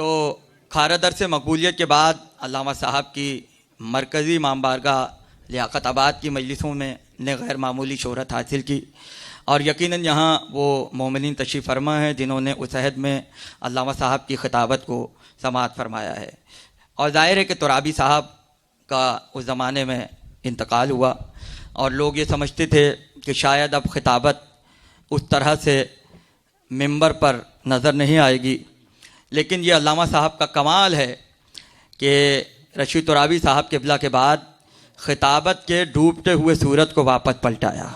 तो खारा दर्स मकबूलियत के बाद अल्लामा साहब की मरकज़ी इमाम बारगाह लियाकताबाद की मजलिसों में ने गैर मामूली शोहरत हासिल की और यकीनन यहाँ वो मोमिनीन तशरीफ़ फरमा हैं जिन्होंने उस अहद में अल्लामा साहब की खिताबत को समाअत फरमाया है। और ज़ाहिर है कि तुराबी साहब का उस ज़माने में इंतकाल हुआ और लोग ये समझते थे कि शायद अब खिताबत उस तरह से मिंबर पर नज़र नहीं आएगी, लेकिन ये अल्लामा साहब का कमाल है कि रशीद तुराबी साहब क़िबला के बाद खिताबत के डूबते हुए सूरज को वापस पलटाया।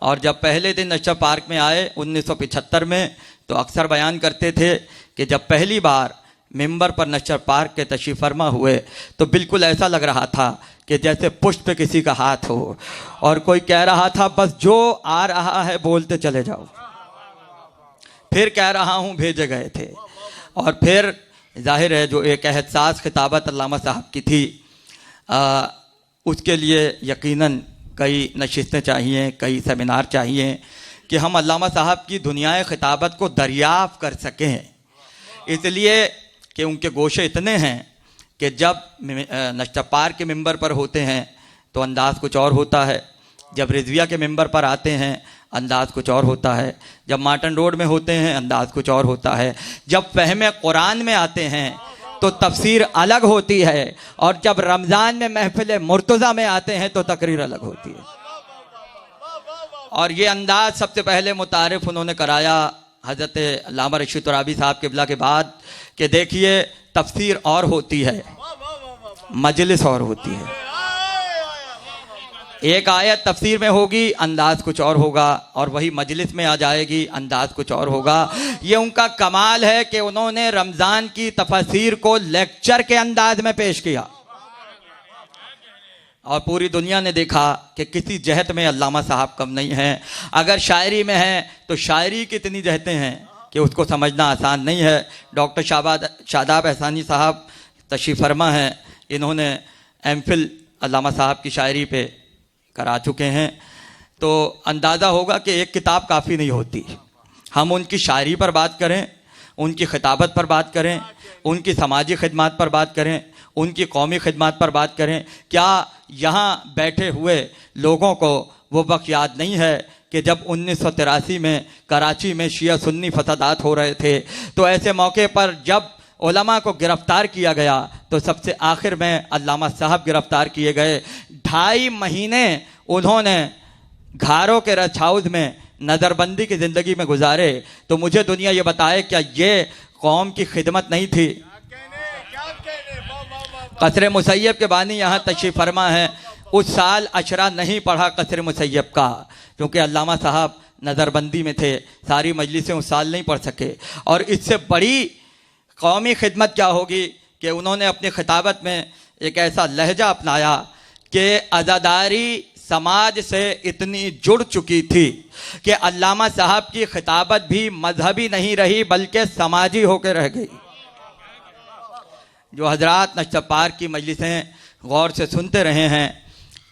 और जब पहले दिन नशा पार्क में आए 1975 में, तो अक्सर बयान करते थे कि जब पहली बार मिंबर पर नशा पार्क के तशरीफ़ फरमा हुए तो बिल्कुल ऐसा लग रहा था कि जैसे पुष्प पे किसी का हाथ हो और कोई कह रहा था बस जो आ रहा है बोलते चले जाओ। फिर कह रहा हूँ भेजे गए थे। और फिर जाहिर है जो एक एहसास खिताबत अल्लामा साहब की थी, उसके लिए यकीनन कई नशिस्तें चाहिए, कई सेमिनार चाहिए कि हम अल्लामा साहब की दुनियाए खिताबत को दरियाफ़्त कर सकें। इसलिए कि उनके गोशे इतने हैं कि जब नशा पार्क के मिंबर पर होते हैं तो अंदाज़ कुछ और होता है, जब रिजविया के मिंबर पर आते हैं अंदाज़ कुछ और होता है, जब मार्टन रोड में होते हैं अंदाज़ कुछ और होता है, जब फ़हम कुरान में आते हैं तो तफसीर अलग होती है, और जब रमज़ान में महफिल मुर्तज़ा में आते हैं तो तकरीर अलग होती है। और ये अंदाज़ सबसे पहले मुतारिफ़ उन्होंने कराया हज़रत अल्लामा रशीद तुराबी साहब क़िबला के बाद कि देखिए तफसीर और होती है, मजलिस और होती है। एक आयत तफसीर में होगी अंदाज़ कुछ और होगा, और वही मजलिस में आ जाएगी अंदाज़ कुछ और होगा। ये उनका कमाल है कि उन्होंने रमज़ान की तफसीर को लेक्चर के अंदाज में पेश किया और पूरी दुनिया ने देखा कि किसी जहत में अल्लामा साहब कम नहीं हैं। अगर शायरी में हैं तो शायरी की इतनी जहतें हैं कि उसको समझना आसान नहीं है। डॉक्टर शादाब एहसानी साहब तशरीफ़ फरमा हैं, इन्होंने एमफिल अल्लामा साहब की शायरी पे करा चुके हैं। तो अंदाज़ा होगा कि एक किताब काफ़ी नहीं होती। हम उनकी शायरी पर बात करें, उनकी खिताबत पर बात करें, उनकी समाजी खिदमत पर बात करें, उनकी कौमी खिदमत पर बात करें। क्या यहाँ बैठे हुए लोगों को वो वक्त याद नहीं है कि जब 1983 में कराची में शिया सुन्नी फसादात हो रहे थे, तो ऐसे मौके पर जब उलमा को गिरफ़्तार किया गया तो सबसे आखिर में अल्लामा साहब गिरफ़्तार किए गए। 2.5 महीने उन्होंने घारों के रेस्ट हाउस में नज़रबंदी की ज़िंदगी में गुजारे। तो मुझे दुनिया ये बताए क्या ये कौम की खिदमत नहीं थी? कसर मुसैयब के बानी यहाँ तशरीफ़ फरमा है। उस साल अशरा नहीं पढ़ा कसर मुसैयब का, क्योंकि अल्लामा साहब नज़रबंदी में थे, सारी मजलिसें उस साल नहीं पढ़ सके। और इससे बड़ी कौमी खिदमत क्या होगी कि उन्होंने अपनी खिताबत में एक ऐसा लहजा अपनाया कि अज़ादारी समाज से इतनी जुड़ चुकी थी कि अल्लामा साहब की खिताबत भी मजहबी नहीं रही बल्कि समाजी होकर रह गई। जो हजरात नशा पार्क की मजलिसें गौर से सुनते रहे हैं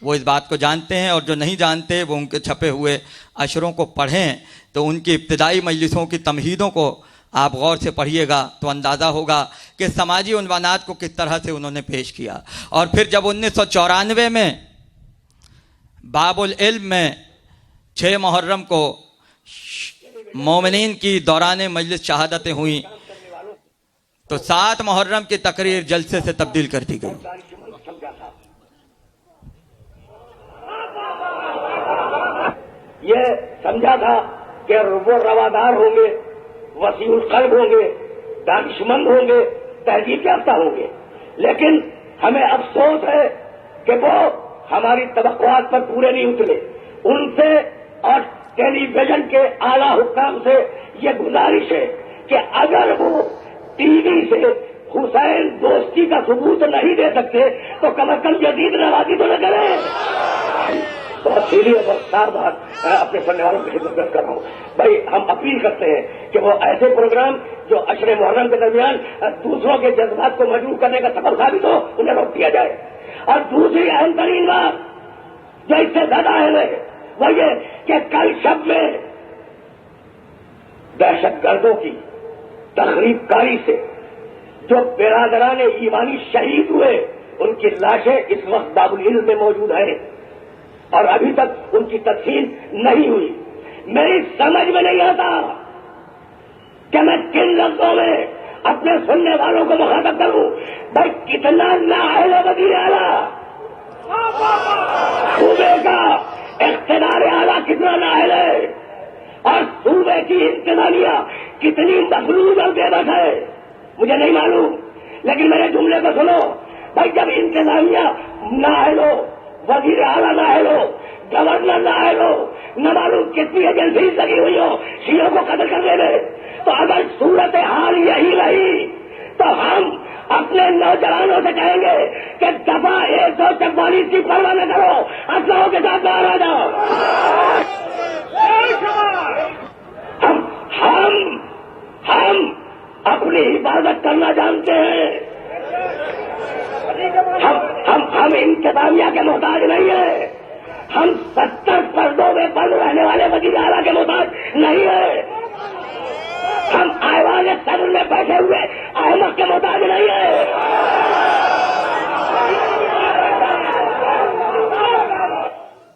वो इस बात को जानते हैं, और जो नहीं जानते वो उनके छपे हुए अशरों को पढ़ें तो उनकी इब्तिदाई मजलिसों की तमहीदों को आप गौर से पढ़िएगा तो अंदाज़ा होगा कि समाजी उन्वानात को किस तरह से उन्होंने पेश किया। और फिर जब 1994 में बाबुल इल्म में 6 मुहर्रम को मोमिनीन की दौरान मजलिस शहादतें हुई तो 7 मुहर्रम की तकरीर जलसे से तब्दील कर दी गई। ये समझा था कि वो रवादार होंगे, वसीउल कल्ब होंगे, दानिशमंद होंगे, तहजीब याफ्ता होंगे, लेकिन हमें अफसोस है कि वो हमारी तवक्कुआत पर पूरे नहीं उतरे। उनसे और टेलीविजन के आला हुक्काम से ये गुजारिश है कि अगर वो टीवी से हुसैन दोस्ती का सबूत नहीं दे सकते तो कम अज कम यजीद नवाजी तो न करें। बहुत सीरियस और सावधान अपने सुनने वालों की खिदमत कर रहा हूँ। भाई हम अपील करते हैं कि वो ऐसे प्रोग्राम जो अशरे मुहर्रम के दरमियान दूसरों के जज्बात को मजबूर करने का सबब साबित हो, उन्हें रोक दिया जाए। और दूसरी अहम तरीन बात जो इससे ज्यादा अहम है वो ये कि कल शब में दहशतगर्दों की तखरीबकारी से जो बिरादरान ईमानी शहीद हुए, उनकी लाशें इस वक्त दारुल इल्म में मौजूद हैं और अभी तक उनकी तदफीन नहीं हुई। मेरी समझ में नहीं आता कि मैं किन लफ्जों में अपने सुनने वालों को मुखातब करूं। भाई कितना नाअहल वज़ीर आला, सूबे का इख्तियार आला कितना नाअहल है और सूबे की इंतजामिया कितनी मखलूज और बेबस है, मुझे नहीं मालूम, लेकिन मेरे जुमले को सुनो। भाई जब इंतजामिया नाअहल हो, वज़ीर आला नाअहल हो, गवर्नर नाअहल हो, न मालूम कितनी एजेंसी लगी हुई हो शियों को कत्ल करने में, तो अगर सूरत हाल यही रही तो हम अपने नौजवानों से कहेंगे कि दफा 144 की परवाह न करो, असलाहों के साथ बाहर आ जाओ। हम अपनी हिफाजत करना जानते हैं। हम इंतजामिया के मोहताज नहीं है। हम 70 पर्दों में बंद रहने वाले वज़ीर आला के